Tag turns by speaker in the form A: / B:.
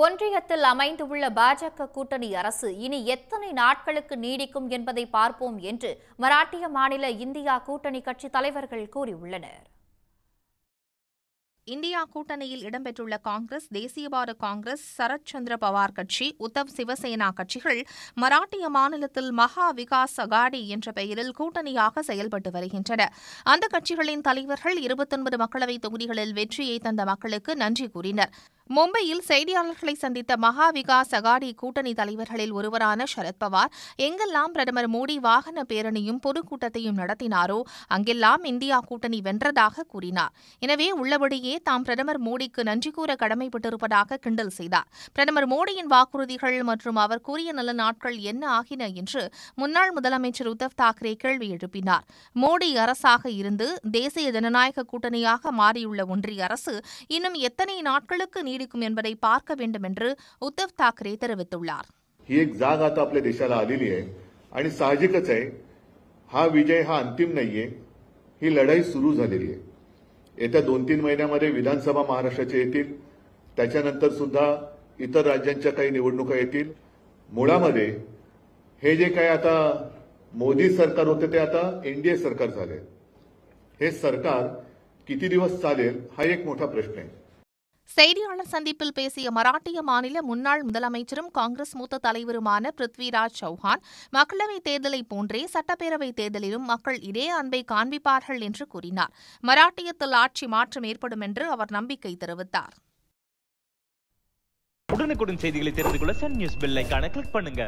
A: ஒன்றியத்தில் அமைந்துள்ள பாஜக கூட்டணி அரசு இனி எத்தனை நாட்களுக்கு நீடிக்கும் என்பதை பார்ப்போம் என்று மராட்டிய மாநில இந்தியா கூட்டணி கட்சி தலைவர்கள் கூறியுள்ளனர்.
B: இந்தியா கூட்டணியில் இடம்பெற்றுள்ள காங்கிரஸ், தேசியவாத காங்கிரஸ், சரத் சந்திர பவார் கட்சி, உத்தவ் சிவசேனா கட்சிகள் மராட்டிய மாநிலத்தில் மகா விகாஸ் அகாடி என்ற பெயரில் கூட்டணியாக செயல்பட்டு வருகின்றன. அந்த கட்சிகளின் தலைவர்கள் 29 மக்களவைத் தொகுதிகளில் வெற்றியை தந்த மக்களுக்கு நன்றி கூறினர். மும்பையில் செய்தியாளர்களை சந்தித்த மகா விகாஸ் அகாடி கூட்டணி தலைவர்களில் ஒருவரான சரத்பவார், எங்கெல்லாம் பிரதமர் மோடி வாகன பேரணியும் பொதுக்கூட்டத்தையும் நடத்தினாரோ அங்கெல்லாம் இந்தியா கூட்டணி வென்றதாக கூறினார். எனவே உள்ளபடியே தாம் பிரதமர் மோடிக்கு நன்றி கூற கடமைப்பட்டிருப்பதாக கிண்டல் செய்தார். பிரதமர் மோடியின் வாக்குறுதிகள் மற்றும் அவர் கூறிய நல்ல நாட்கள் என்ன ஆகின என்று முன்னாள் முதலமைச்சர் உத்தவ் தாக்கரே கேள்வி எழுப்பினார். மோடி அரசாக இருந்து தேசிய ஜனநாயக கூட்டணியாக மாறியுள்ள ஒன்றிய அரசு இன்னும் எத்தனை நாட்களுக்கு நீடிக்கும் என்பதை பார்க்க வேண்டும் என்று உத்தவ் தாக்கரே தெரிவித்துள்ளார்.
C: ही एक जाग आता आपल्या देशाला आलेली आहे आणि साहजिकच आहे हा विजय हा अंतिम नाहीये. ही लढाई सुरू झालेली आहे. येत्या 2-3 महिन्यामध्ये विधानसभा महाराष्ट्राचे येतील. त्याच्यानंतर सुद्धा इतर राज्यांच्या काही निवडणुका येतील. मुळामध्ये हे जे काही आता मोदी सरकार होते ते आता एनडीए सरकार झाले. हे सरकार किती दिवस चालेल हा एक मोठा प्रश्न आहे.
B: செய்தியாளர் சந்திப்பில் பேசிய மராட்டிய மாநில முன்னாள் முதலமைச்சரும் காங்கிரஸ் மூத்த தலைவருமான பிருத்விராஜ் சௌஹான், மக்களவைத் தேர்தலைப் போன்றே சட்டப்பேரவைத் தேர்தலிலும் மக்கள் இதே அன்பை காண்பிப்பார்கள் என்று கூறினார். மராட்டியத்தில் ஆட்சி மாற்றம் ஏற்படும் என்று அவர் நம்பிக்கை தெரிவித்தார்.
D: உடனுக்குடன் செய்திகளை தெரிந்து கொள்ள சன் நியூஸ் பெல் ஐகானை கிளிக் பண்ணுங்க.